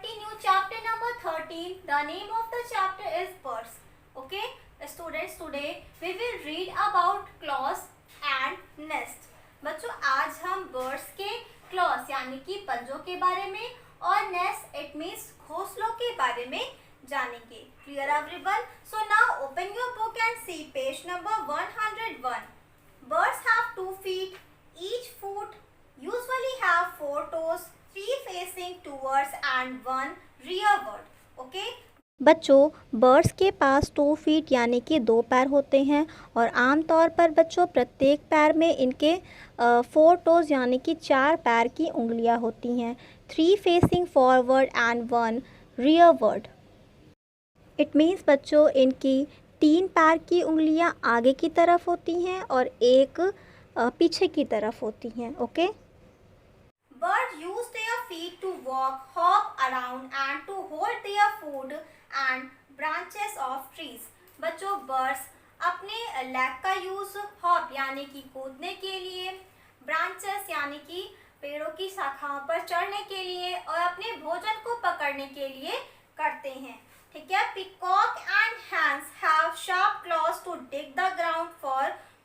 continue chapter number 13. The name of the chapter is birds. Okay, students, today we will read about claws and nest. बच्चों आज हम birds के claws यानी कि पंजों के बारे में और nest it means घोंसलों के बारे में जानेंगे. Clear everyone? So now open your book and see page number 101. Birds have 2 feet. Each foot usually have 4 toes. 3 facing towards and 1 rearward. Okay? बच्चों बर्ड्स के पास 2 फीट यानी कि 2 पैर होते हैं और आमतौर पर बच्चों प्रत्येक पैर में इनके 4 टोज यानी कि 4 पैर की उंगलियां होती हैं. 3 facing forward and 1 rearward. It means बच्चों इनकी 3 पैर की उंगलियां आगे की तरफ होती हैं और एक पीछे की तरफ होती हैं. Okay. Birds use their feet to walk, hop around and to hold their food and branches of trees. बच्चों birds अपने लेग का यूज हॉप यानी कि कूदने के लिए, ब्रांचेस यानी कि पेड़ों की शाखाओं पर चढ़ने के लिए और अपने भोजन को पकड़ने के लिए करते हैं. ठीक है. Peacock and hens have sharp claws to dig the ground for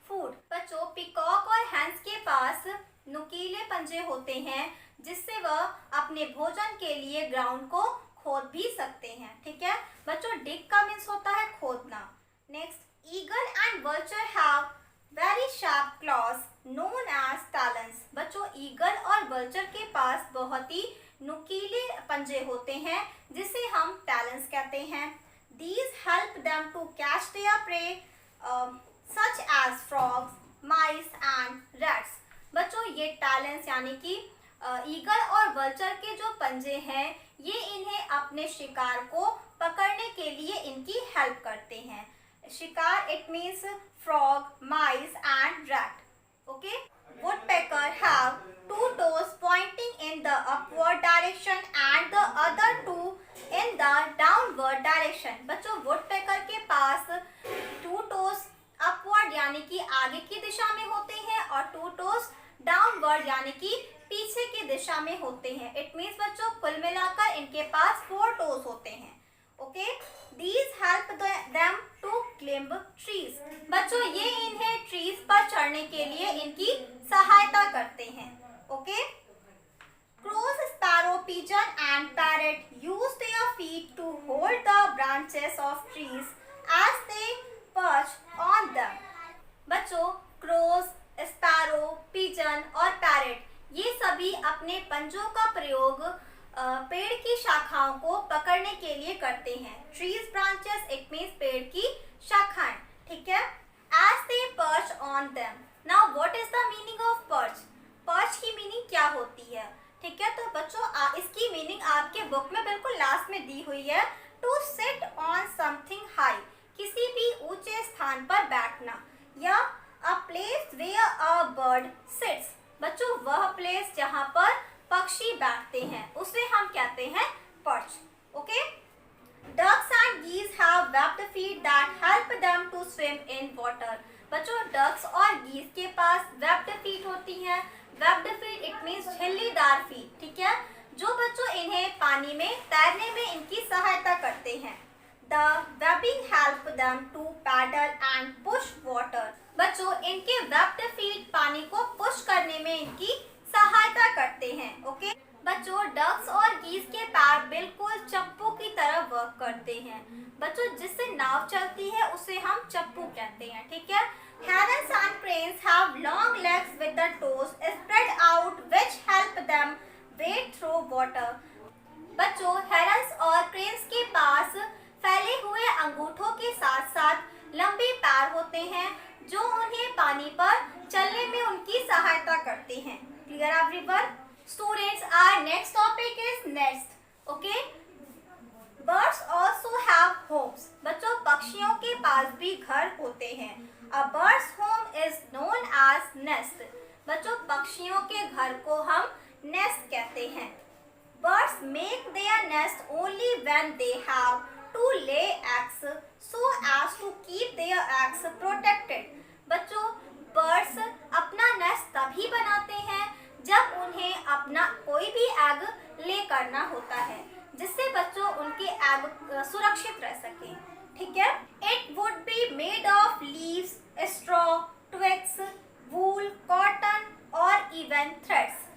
food. बच्चों पिकॉक और हैंस के पास नुकीले पंजे होते हैं जिससे वह अपने भोजन के लिए ग्राउंड को खोद भी सकते हैं. ठीक है. बच्चों डिग का मीन्स होता है खोदना. Next, eagle and vulture have very sharp claws known as talons. बच्चों ईगल और वल्चर के पास बहुत ही नुकीले पंजे होते हैं जिसे हम टैलेंस कहते हैं. These help them to catch their prey such as frogs, mice and rats. बच्चों ये टैलेंट्स यानी कि ईगल और वल्चर के जो पंजे हैं ये इन्हें अपने शिकार को पकड़ने के लिए इनकी हेल्प करते हैं. शिकार it means frog, mice and rat. Okay. Woodpecker have 2 toes pointing in the upward direction and the other 2 in the downward direction. बच्चों वुडपेकर के पास 2 toes अपवर्ड यानी कि आगे की दिशा में होते हैं और 2 toes डाउनवर्ड यानी कि पीछे की दिशा में होते हैं. इट मीन्स बच्चों कुल मिलाकर इनके पास 4 टोज होते हैं. Okay. These help them to climb trees. बच्चों ये इन्हें ट्रीज पर चढ़ने के लिए इनकी सहायता करते हैं. Okay. Crows, sparrow, pigeon and parrot use their feet to hold the branches of trees as they perch on them. बच्चों क्रोज, स्पैरो, पिजन और पैरट ये सभी अपने पंजों का प्रयोग पेड़ की शाखाओं को पकड़ने के लिए करते हैं. ट्रीज ब्रांचेस इट मीन्स पेड़ की शाखाएं. ठीक है. As they perch on them. Now what is the meaning of perch? Perch की मीनिंग क्या होती है? ठीक है. तो बच्चों इसकी मीनिंग आपके बुक में बिल्कुल लास्ट में दी हुई है. To sit on something high. किसी भी ऊंचे स्थान पर बैठना या a place where a bird sits. बच्चों वह प्लेस जहां पर पक्षी बैठते हैं उसे हम कहते हैं perch. Okay. Ducks and geese have webbed feet that help them to swim in water. बच्चों डक्स और गीज के पास वेब्ड फीट होती हैं. वेब्ड फीट इट मीन्स झिल्लीदार फीट. ठीक है. जो बच्चों इन्हें पानी में तैरने में इनकी सहायता करते हैं. The webbing help them to paddle and push water. बच्चों इनके webbed feet पानी को पुश करने में इनकी सहायता करते हैं. ओके. बच्चों डक्स और गीज के पैर बिल्कुल चप्पू की तरह वर्क करते हैं. बच्चों जिससे नाव चलती है उसे हम चप्पू कहते हैं. ठीक है. Herons and cranes have long legs with the toes spread out which help them wade through water. बच्चों हेरन्स और क्रेन्स के पास फैले हुए अंगूठों के साथ साथ लंबे पैर होते हैं जो उन्हें पानी पर चलने में उनकी सहायता करते हैं. Clear everyone? Students our next topic is nest. Okay. Birds also have homes. बच्चों पक्षियों के पास भी घर होते हैं. A bird's home is known as nest. बच्चों पक्षियों के घर को हम नेस्ट कहते हैं. Birds make their nest only when they have to lay eggs so as to keep their eggs protected. बच्चों बर्ड्स अपना नेस्ट तभी बनाते हैं जब उन्हें अपना कोई भी एग ले करना होता है जिससे बैग सुरक्षित रह सके। ठीक है। It would be made of leaves, straw, twigs, wool, cotton और इवन थ्रेड्स।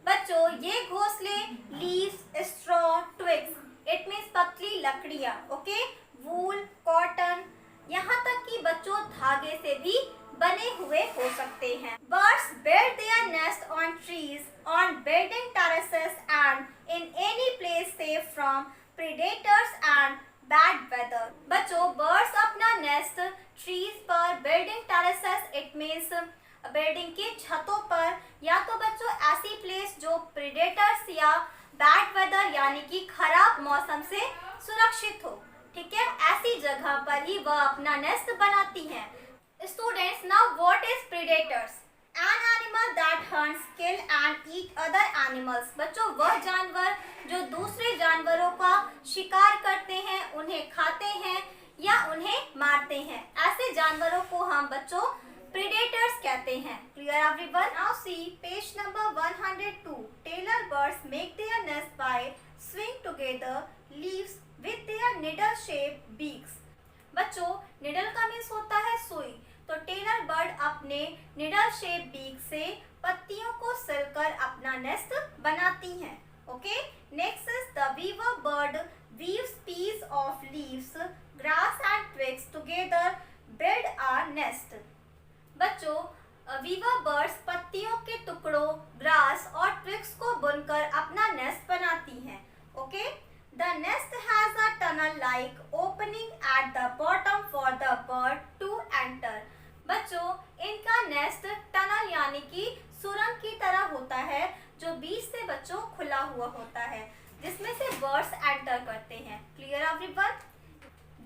बच्चों ये घोंसले leaves, straw, twigs, it means पतली लकड़ियां, ओके, वूल, कॉटन, यहाँ तक कि बच्चों धागे से भी बने हुए हो सकते हैं। Birds build their nest on trees, on building terraces and in any place safe from predators and bad weather. बच्चों बर्ड्स अपना नेस्ट ट्रीज पर, building terraces it means building की छतों पर, या तो बच्चों ऐसी प्लेस जो प्रेडेटर्स या बैड वेदर यानी कि खराब मौसम से सुरक्षित हो। ठीक है, ऐसी जगह पर ही वह अपना नेस्ट बनाती हैं। Students, now what is predators? An animal that hunts, kill and eat other animals. बच्चों वह जानवर जो दूसरे जानवरों का शिकार करते हैं, उन्हें खाते हैं या उन्हें मारते हैं, ऐसे जानवरों को हम बच्चों प्रेडेटर्स कहते हैं। Clear everyone? Now see page number 102। Tailor birds make their nest by sewing together leaves with their needle shape beaks. बच्चों निडल का मीन्स होता है सुई, तो टेलर बर्ड अपने निडल शेप बीक से पत्तियों को सिलकर अपना नेस्ट बनाती हैं। Okay, next is the weaver bird weaves piece of leaves, grass and twigs together build a nest. बच्चों वीवर बर्ड्स पत्तियों के टुकड़ों, ग्रास और ट्विग्स को बुनकर अपना नेस्ट बनाती हैं। Okay, the nest has a tunnel like opening at the bottom for the bird to enter. बच्चों इनका नेस्ट टनल यानी कि सुरंग की तरह होता है, जो बीच से बच्चों खुला हुआ होता है, जिसमें से बर्ड्स एंटर करते हैं। Clear everyone?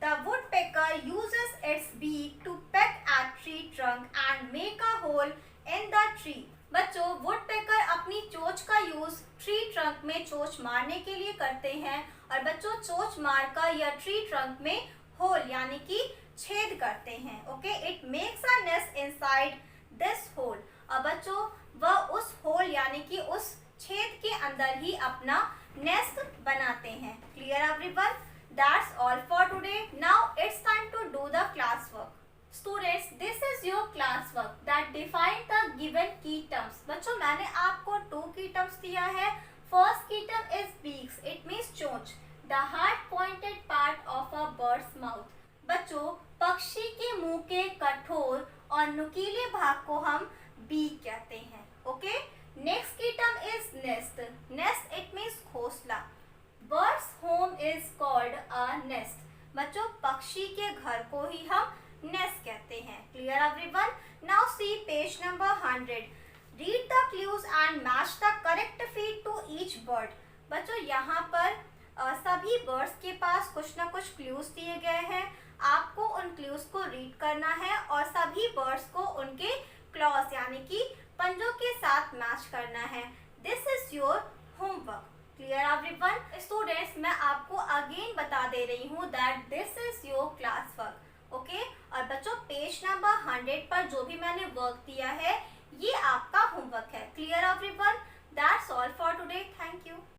The woodpecker uses its beak to peck at tree trunk and make a hole in the tree. बच्चों वुडपेकर अपनी चोंच का यूज ट्री ट्रंक में चोंच मारने के लिए करते हैं, और बच्चों चोंच मारकर या ट्री ट्रंक में होल यानी कि छेद करते हैं। Okay, it makes a nest inside this hole. और बच्चों वह उस होल यानी कि उस छेद के अंदर ही अपना नेस्ट बनाते हैं। Clear everyone? That's all for today. Now it's time to do the classwork. Students, this is your classwork that define the given key terms. बच्चों मैंने आपको 2 key terms दिया है। First key term is beaks. It means चोंच, the hard pointed part of a bird's mouth. बच्चों पक्षी के मुंह के कठोर और नुकीले भाग को हम beak कहते हैं। Okay? Next key term is nest. Nest it means घोंसला। Bird's home is called a nest. बच्चों पक्षी के घर को ही हम नेस्ट कहते हैं। Clear everyone? Now see page number 100। Read the clues and match the correct feet to each bird. बच्चों यहाँ पर सभी बर्ड्स के पास कुछ ना कुछ क्लूज दिए गए हैं। आपको उन क्लूज को रीड करना है और सभी बर्ड्स को उनके क्लॉज यानी कि पंजों के साथ मैच करना है। This is your homework. Clear everyone? Students मैं आपको अगेन बता दे रही हूँ that this is your class work. Okay, और बच्चों पेज नंबर 100 पर जो भी मैंने वर्क दिया है ये आपका होमवर्क है। Clear everyone? That's all for today. Thank you.